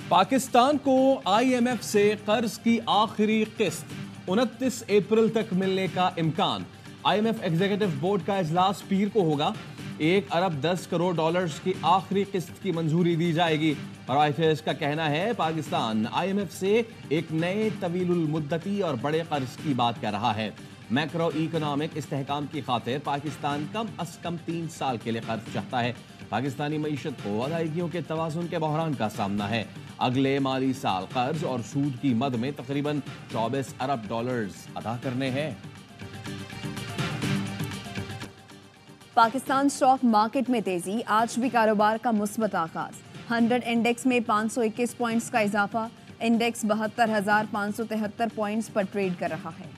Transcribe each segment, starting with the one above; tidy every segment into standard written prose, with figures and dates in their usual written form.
पाकिस्तान को IMF से कर्ज की आखिरी किस्त 29 अप्रैल तक मिलने का इम्कान। IMF एग्जीक्यूटिव बोर्ड का इजलास पीर को होगा। 1 अरब 10 करोड़ डॉलर्स की आखिरी किस्त की मंजूरी दी जाएगी। रॉयटर्स का कहना है पाकिस्तान IMF से एक नए तवीलुल मुद्दती और बड़े कर्ज की बात कर रहा है। मैक्रो इकोनॉमिक इस्तेहकाम की खातिर पाकिस्तान कम अज कम 3 साल के लिए कर्ज चाहता है। पाकिस्तानी मईशत को अदायगियों के तवाज़ुन के बहरान का सामना है। अगले माली साल कर्ज और सूद की मद में तकरीबन 24 अरब डॉलर्स अदा करने हैं। पाकिस्तान स्टॉक मार्केट में तेजी, आज भी कारोबार का मुस्बत आगाज। 100 इंडेक्स में 521 पॉइंट्स का इजाफा। इंडेक्स 72,573 पॉइंट्स पर ट्रेड कर रहा है।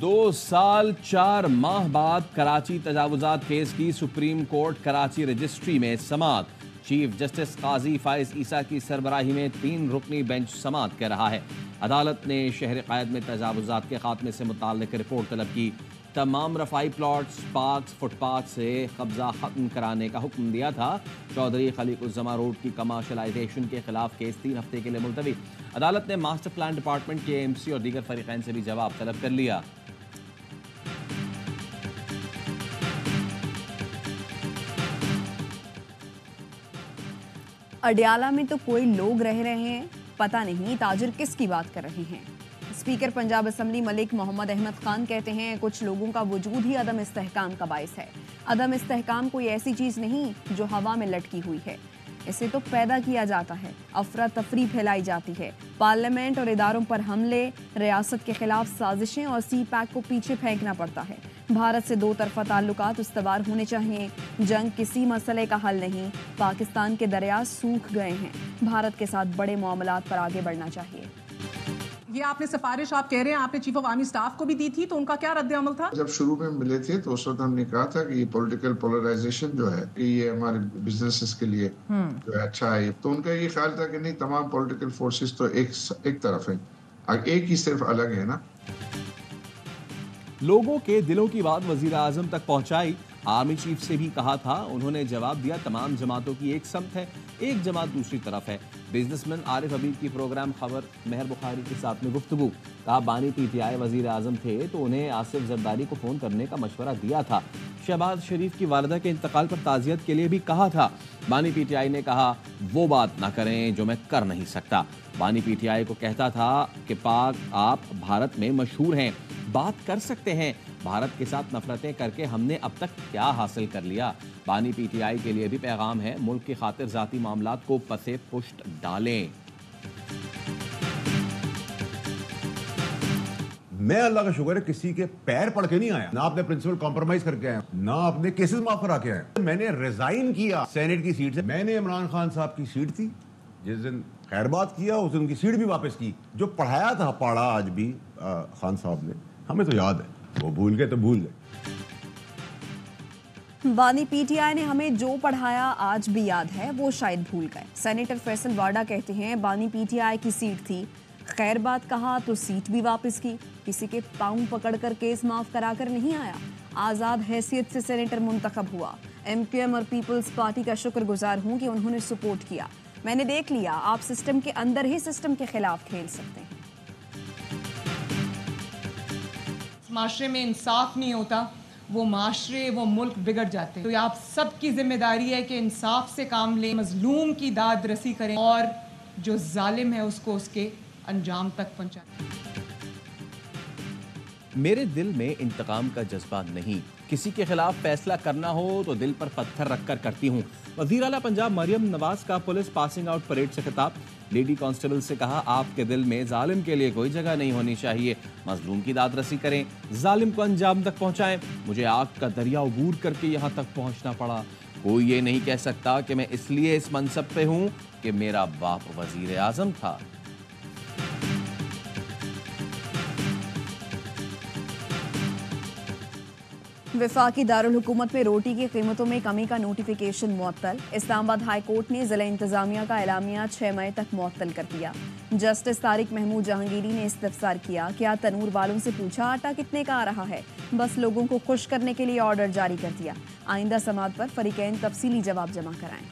2 साल 4 माह बाद कराची तजावुजात केस की सुप्रीम कोर्ट कराची रजिस्ट्री में समाअत। चीफ जस्टिस काजी फाइज ईसा की सरबराही में 3 रुकनी बेंच समाअत कर रहा है। अदालत ने शहर कायद में तजावुजात के खात्मे से मुताल्लिक रिपोर्ट तलब की। तमाम रफाई प्लॉट्स, पार्क्स, फुटपाथ से कब्जा खत्म कराने का हुक्म दिया था। चौधरी खलीकुज़्ज़मा रोड की कमर्शलाइजेशन के खिलाफ केस 3 हफ्ते के लिए मुलतवी। अदालत ने मास्टर प्लान डिपार्टमेंट के AMC और दीगर फरीकैन से भी जवाब तलब कर लिया। अडियाला में तो कोई लोग रह रहे हैं, पता नहीं ताजिर किसकी बात कर रहे हैं। स्पीकर पंजाब असम्बली मलिक मोहम्मद अहमद खान कहते हैं कुछ लोगों का वजूद ही अदम इस्तेहकाम का बाइस है। अदम इस्तेहकाम कोई ऐसी चीज नहीं जो हवा में लटकी हुई है, इसे तो पैदा किया जाता है। अफरा तफरी फैलाई जाती है, पार्लियामेंट और इदारों पर हमले, रियासत के खिलाफ साजिशें और CPAC को पीछे फेंकना पड़ता है। भारत से 2 तरफा ताल्लुकात उस्तवार होने चाहिए। जंग किसी मसले का हल नहीं। पाकिस्तान के दरिया सूख गए हैं। भारत के साथ बड़े मामलात पर आगे बढ़ना चाहिए। ये आपने सिफारिश आप कह रहे हैं आपने चीफ ऑफ आर्मी स्टाफ को भी दी थी, तो उनका क्या रद्द अमल था? जब शुरू में मिले थे तो उस वक्त हमने कहा था कि ये पॉलिटिकल पोलराइजेशन जो है कि ये हमारे बिजनेसेस के लिए जो है अच्छा है। तो उनका ये ख्याल था कि नहीं, तमाम पॉलिटिकल फोर्सेस तो एक तरफ है, एक ही सिर्फ अलग है ना। लोगों के दिलों की बात वजीर आजम तक पहुंचाई। आर्मी चीफ से भी कहा था, उन्होंने जवाब दिया तमाम जमातों की एक समत है, एक जमात दूसरी तरफ है। बिजनेसमैन आरिफ हबीब की प्रोग्राम खबर मेहर बुखारी के साथ में गुफ्तगू। कहा बानी PTI वजीर आजम थे तो उन्हें आसिफ जरदारी को फ़ोन करने का मशवरा दिया था। शहबाज शरीफ की वालिदा के इंतकाल पर ताज़ियत के लिए भी कहा था। बानी PTI ने कहा वो बात ना करें जो मैं कर नहीं सकता। बानी PTI को कहता था कि पाक आप भारत में मशहूर हैं, बात कर सकते हैं। भारत के साथ नफरतें करके हमने अब तक क्या हासिल कर लिया। बानी PTI के लिए भी पैगाम है, मुल्क की खातिर जाती मामलात को पसे पुश्त डालें। मैं अल्लाह का शुक्र है किसी के पैर पड़ के नहीं आया, ना आपने प्रिंसिपल कॉम्प्रोमाइज करके आया, ना आपने केसेस माफ करा के आए। मैंने रिजाइन किया सेनेट की सीट से। मैंने इमरान खान साहब की सीट थी, जिस दिन खैरबाद किया उस दिन उनकी सीट भी वापस की। जो पढ़ाया था पढ़ा आज भी खान साहब ने, हमें तो याद है। वो भूल गए तो भूल गए। बानी PTI ने हमें जो पढ़ाया आज भी याद है, वो शायद भूल गए। सेनेटर फैसल वाडा कहते हैं बानी PTI की सीट थी, खैर बात कहा तो सीट भी वापस की। किसी के पांव पकड़कर केस माफ कराकर नहीं आया। आजाद हैसियत से सेनेटर मुंतखब हुआ। MQM और पीपल्स पार्टी का शुक्रगुजार हूं कि उन्होंने सपोर्ट किया। मैंने देख लिया आप सिस्टम के अंदर ही सिस्टम के खिलाफ खेल सकते हैं। माशरे में इंसाफ नहीं होता, वो माशरे वो मुल्क बिगड़ जाते हैं। तो आप सबकी जिम्मेदारी है कि इंसाफ से काम लें, मजलूम की दाद रसी करें और जो जालिम है उसको उसके अंजाम तक पहुंचाएं। मेरे दिल में इंतकाम का जज्बा नहीं, किसी के खिलाफ फैसला करना हो तो दिल पर पत्थर रखकर करती हूँ। वज़ीर आला पंजाब मरियम नवाज का पुलिस पासिंग आउट परेड से खिताब। लेडी कांस्टेबल से कहा आपके दिल में जालिम के लिए कोई जगह नहीं होनी चाहिए, मजलूम की दाद रसी करें, जालिम को अंजाम तक पहुंचाएं। मुझे आग का दरिया उबूर करके यहाँ तक पहुंचना पड़ा। कोई ये नहीं कह सकता कि मैं इसलिए इस मनसब पे हूँ कि मेरा बाप वजीर आजम था। वफाकी दारुल हुकूमत में रोटी की कीमतों में कमी का नोटिफिकेशन मुअत्तल। इस्लामाबाद हाई कोर्ट ने जिला इंतजामिया का एलामिया 6 मई तक मुअत्तल कर दिया। जस्टिस तारिक महमूद जहांगीरी ने इस्तफसार किया, क्या तनूर वालों से पूछा आटा कितने का आ रहा है? बस लोगों को खुश करने के लिए ऑर्डर जारी कर दिया। आइंदा समात पर फरीकैन तफसीली जवाब जमा कराएं।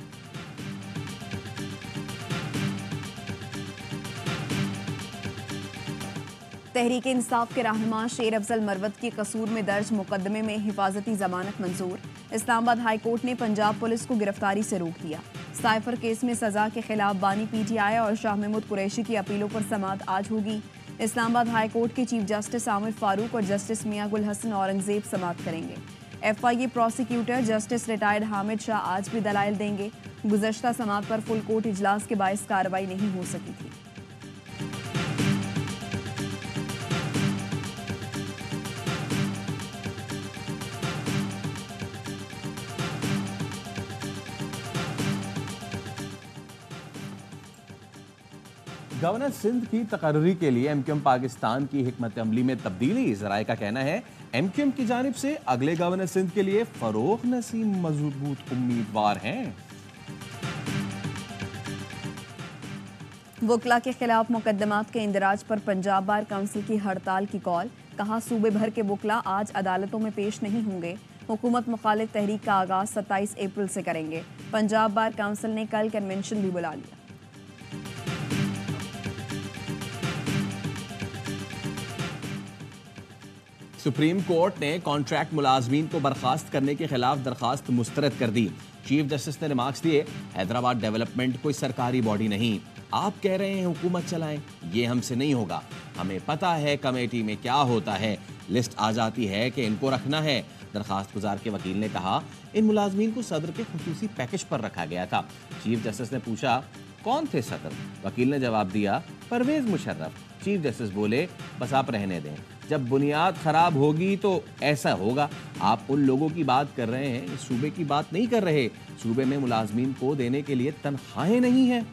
तहरीक इंसाफ के रहनुमा शेर अफजल मरवत की कसूर में दर्ज मुकदमे में हिफाजती जमानत मंजूर। इस्लामाबाद हाई कोर्ट ने पंजाब पुलिस को गिरफ्तारी से रोक दिया। साइफर केस में सजा के खिलाफ बानी पीटीआई और शाह महमूद कुरैशी की अपीलों पर समाअत आज होगी। इस्लामाबाद हाई कोर्ट के चीफ जस्टिस आमिर फारूक और जस्टिस मियां गुल हसन औरंगजेब समाअत करेंगे। FIA prosecutor justice retired Hamid Shah आज भी दलाइल देंगे। गुज़श्ता समाअत पर फुल कोर्ट इजलास के बायस कार्रवाई नहीं हो सकी थी। गवर्नर सिंध की तकर्री के लिए एमक्यूएम पाकिस्तान की हिकमत अमली में तब्दीली। ज़राए का कहना है एमक्यूएम की जानिब से अगले गवर्नर सिंध के लिए फरोख नसीम मजबूत उम्मीदवार हैं। वकला के खिलाफ मुकदमात के इंदराज पर पंजाब बार काउंसिल की हड़ताल की कॉल। कहा सूबे भर के वकला आज अदालतों में पेश नहीं होंगे। हुकूमत मुखालिफ तहरीक का आगाज 27 अप्रैल से करेंगे। पंजाब बार काउंसिल ने कल कन्वेंशन भी बुला लिया। सुप्रीम कोर्ट ने कॉन्ट्रैक्ट मुलाजमीन को बर्खास्त करने के खिलाफ दरखास्त मुस्तरद कर दी। चीफ जस्टिस ने रिमार्क्स दिए, हैदराबाद डेवलपमेंट कोई सरकारी बॉडी नहीं। आप कह रहे हैं हुकूमत चलाएं, ये हमसे नहीं होगा। हमें पता है कमेटी में क्या होता है। लिस्ट आ जाती है कि इनको रखना है। दरखास्त गुजार के वकील ने कहा इन मुलाजमीन को सदर के खुसूसी पैकेज पर रखा गया था। चीफ जस्टिस ने पूछा कौन थे सदर? वकील ने जवाब दिया परवेज मुशर्रफ। चीफ जस्टिस बोले बस आप रहने दें, जब बुनियाद खराब होगी तो ऐसा होगा। आप उन लोगों की बात कर रहे हैं, इस सूबे की बात नहीं कर रहे। सूबे में मुलाजमीन को देने के लिए तनख्वाहें नहीं हैं।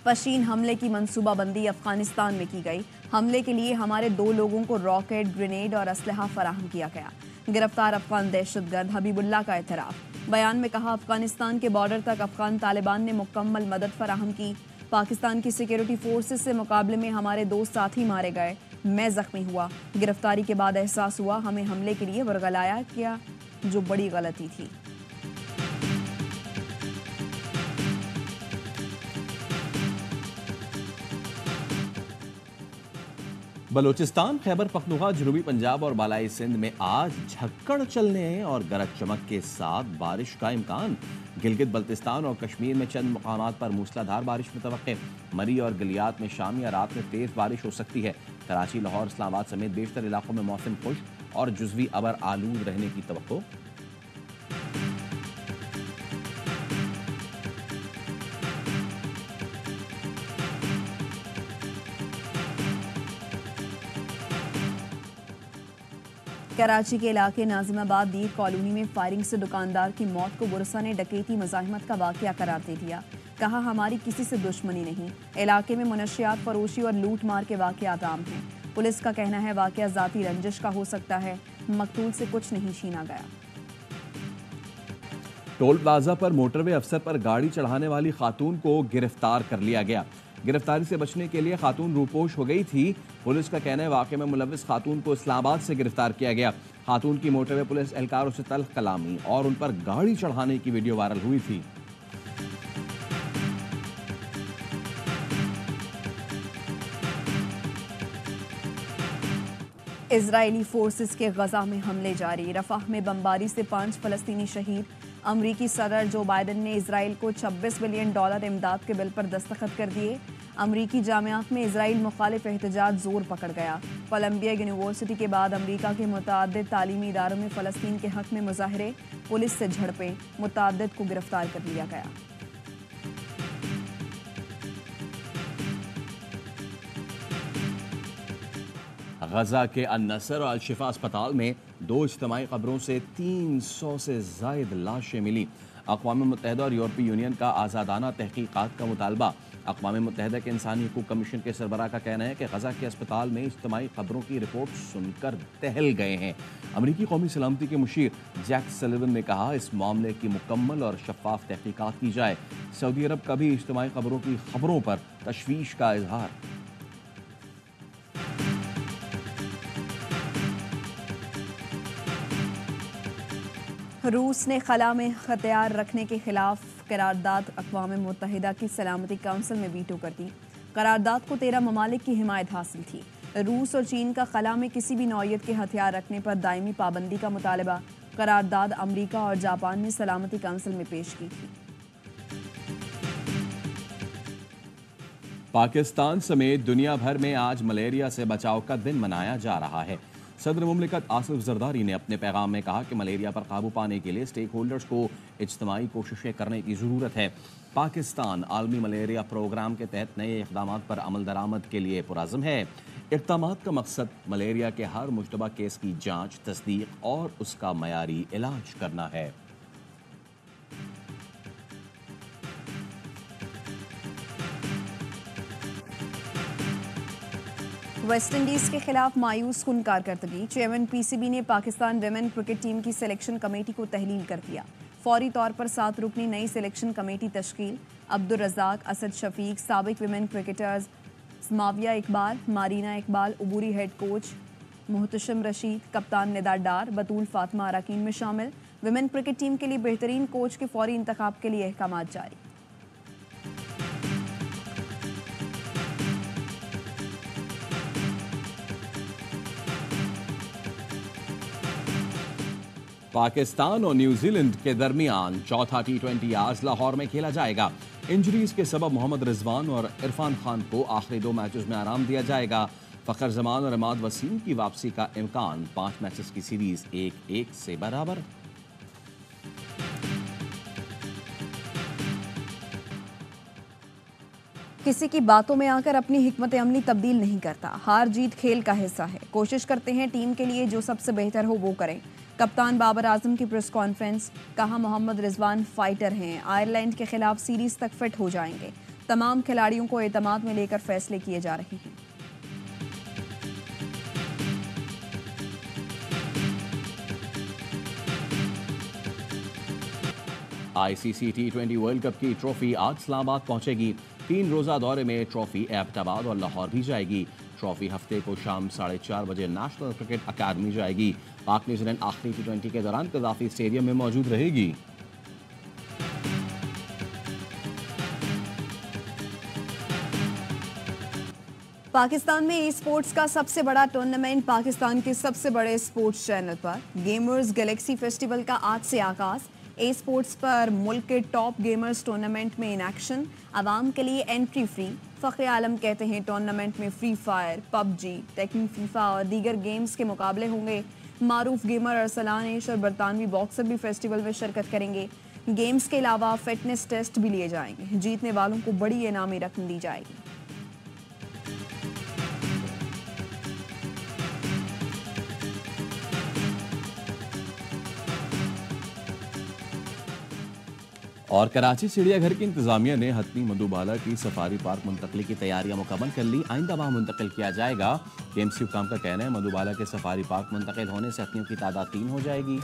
पशीन हमले की मंसूबाबंदी अफगानिस्तान में की गई। हमले के लिए हमारे 2 लोगों को रॉकेट, ग्रेनेड और असलहा फराहम किया गया। गिरफ्तार अफगान दहशतगर्द हबीबुल्लाह का एतराफ़। बयान में कहा अफगानिस्तान के बॉर्डर तक अफगान तालिबान ने मुकम्मल मदद फराहम की। पाकिस्तान की सिक्योरिटी फोर्सेस से मुकाबले में हमारे 2 साथी मारे गए, मैं जख्मी हुआ। गिरफ्तारी के बाद एहसास हुआ हमें हमले के लिए वरगलाया गया, जो बड़ी गलती थी। बलोचिस्तान, खैबर पख्तूनख्वा, जनूबी पंजाब और बालाई सिंध में आज झक्कड़ चलने और गरज चमक के साथ बारिश का इम्कान। गिलगित बल्तिस्तान और कश्मीर में चंद मकामात पर मूसलाधार बारिश मुतवक्के। मरी और गलियात में शाम या रात में तेज बारिश हो सकती है। कराची, लाहौर, इस्लामाबाद समेत बेशतर इलाकों में मौसम खुश्क और जुज़वी अबर आलूद रहने की तवक्को। कराची के इलाके नाजिमाबाद दीर कॉलोनी में फायरिंग से दुकानदार की मौत को बुरसा ने डकैती मज़ाहिमत का वाक़या करार दे दिया। कहा हमारी किसी से दुश्मनी नहीं। इलाके में मुनशियात फरोशी और लूट मार के वाक़यात आम हैं। पुलिस का कहना है वाक़या ज़ाती रंजिश का हो सकता है। मकतूल से कुछ नहीं छीना गया। टोल प्लाजा पर मोटरवे अफसर पर गाड़ी चढ़ाने वाली खातून को गिरफ्तार कर लिया गया। गिरफ्तारी से बचने के लिए खातून रूपोश हो गई थी। पुलिस का कहना है वाक़े में मुलव्विस खातून को इस्लामाबाद से गिरफ्तार किया गया। खातून की मोटरवे पुलिस एहलकारों से तल्ख कलामी और उन पर गाड़ी चढ़ाने की वीडियो वायरल हुई थी। इजरायली फोर्सेस के गजा में हमले जारी। रफाह में बमबारी से 5 फलस्तीनी शहीद। अमरीकी सदर जो बाइडन ने इजराइल को $26 बिलियन इमदाद के बिल पर दस्तखत कर दिए। अमरीकी जामियात में इजराइल मुखालिफ एहतजाज जोर पकड़ गया। कोलंबिया यूनिवर्सिटी के बाद अमरीका के मुतअद्दिद तालीमी इदारों में फ़लस्तीन के हक में मुजाहरे। पुलिस से झड़पें, मुतअद्दिद को गिरफ्तार कर लिया गया। गजा के अन-नसर और अल-शिफा अस्पताल में 2 इज्तिमाई कब्रों से 300 से ज़ायद लाशें मिली। अक़वाम मुत्तहिदा और यूरोपीय यूनियन का आज़ादाना तहकीकात का मुतालबा। अक़वाम मुत्तहिदा के इंसानी हकूक़ कमीशन के सरबराह का कहना है कि गजा के अस्पताल में इज्तिमाई खबरों की रिपोर्ट सुनकर दहल गए हैं। अमरीकी कौमी सलामती के मुशीर जैक सलिवन ने कहा, इस मामले की मुकम्मल और शफाफ तहकीकात की जाए। सऊदी अरब का भी इज्तिमाई खबरों पर तशवीश का इजहार। रूस ने खला में हथियार रखने के खिलाफ करारदाद अक़वाम मुत्तहिदा की सलामती काउंसिल में वीटो कर दी। करारदाद को 13 ममालिक की हिमायत हासिल थी। रूस और चीन का खला में किसी भी नौइयत के हथियार रखने पर दायमी पाबंदी का मुतालबा करारदाद अमरीका और जापान ने सलामती काउंसिल में पेश की थी। पाकिस्तान समेत दुनिया भर में आज मलेरिया से बचाव का दिन मनाया जा रहा है। सदर मुमलिकत आसिफ जरदारी ने अपने पैगाम में कहा कि मलेरिया पर काबू पाने के लिए स्टेक होल्डर्स को इज्तिमाई कोशिशें करने की ज़रूरत है। पाकिस्तान आलमी मलेरिया प्रोग्राम के तहत नए इक़दाम पर अमल दरामद के लिए पुरज़्म है। इक़दाम का मकसद मलेरिया के हर मुश्तबा केस की जाँच, तस्दीक और उसका मयारी इलाज करना है। वेस्ट इंडीज के खिलाफ मायूस कुन कारकर्दगी। चेयरमैन पीसीबी ने पाकिस्तान विमेन क्रिकेट टीम की सिलेक्शन कमेटी को तहलील कर दिया। फौरी तौर पर 7 रुकनी नई सिलेक्शन कमेटी तश्कील। अब्दुल रज़ाक, असद शफीक, साबिक विमेन क्रिकेटर्स माविया इकबाल, मारीना इकबाल, उबूरी हेड कोच मुहतशम रशीद, कप्तान निदा डार, बतूल फातिमा अरकान में शामिल। विमेन क्रिकेट टीम के लिए बेहतरीन कोच के फौरी इंतखाब के लिए अहकाम जारी। पाकिस्तान और न्यूजीलैंड के दरमियान चौथा T20 आज लाहौर में खेला जाएगा। इंजरीज के सबब मोहम्मद रिजवान और इरफान खान को आखिरी 2 मैचेस में आराम दिया जाएगा। फ़खर जमान और इमाद वसीम की वापसी का इम्कान। 5 मैचेस की सीरीज 1-1 से बराबर। किसी की बातों में आकर अपनी हिकमत अमली तब्दील नहीं करता। हार जीत खेल का हिस्सा है। कोशिश करते हैं टीम के लिए जो सबसे बेहतर हो वो करें। कप्तान बाबर आजम की प्रेस कॉन्फ्रेंस। कहा, मोहम्मद रिजवान फाइटर हैं, आयरलैंड के खिलाफ सीरीज तक फिट हो जाएंगे। तमाम खिलाड़ियों को एतमाद में लेकर फैसले किए जा रहे हैं। ICC T20 वर्ल्ड कप की ट्रॉफी आज इस्लामाबाद पहुंचेगी। 3 रोजा दौरे में ट्रॉफी एबटाबाद और लाहौर भी जाएगी। ट्रॉफी हफ्ते को शाम 4:30 बजे नेशनल क्रिकेट अकादमी जाएगी। पाक न्यूजीलैंड आखिरी T20 के दौरान कदाफी स्टेडियम में मौजूद रहेगी। पाकिस्तान में ई स्पोर्ट्स का सबसे बड़ा टूर्नामेंट पाकिस्तान के सबसे बड़े स्पोर्ट्स चैनल पर गेमर्स गैलेक्सी फेस्टिवल का आज से आगाज। ए स्पोर्ट्स पर मुल्क के टॉप गेमर्स टूर्नामेंट में इन एक्शन। आवाम के लिए एंट्री फ्री। फ़ख्र आलम कहते हैं टूर्नामेंट में फ्री फायर, पबजी, टेक्न, फीफा और दीगर गेम्स के मुकाबले होंगे। मारूफ गेमर अरसलान एश और बरतानवी बॉक्सर भी फेस्टिवल में शिरकत करेंगे। गेम्स के अलावा फिटनेस टेस्ट भी लिए जाएंगे। जीतने वालों को बड़ी इनामी रकम दी जाएगी। और कराची चिड़ियाघर की इंतजामिया ने हतनी मधुबाला की सफारी पार्क मुंतकली की तैयारियां मुकम्मल कर ली। आइंदा माह मुंतकिल किया जाएगा। KMC हुकाम का कहना है मधुबाला के सफारी पार्क मुंतकिल होने से हतनियों की तादाद 3 हो जाएगी।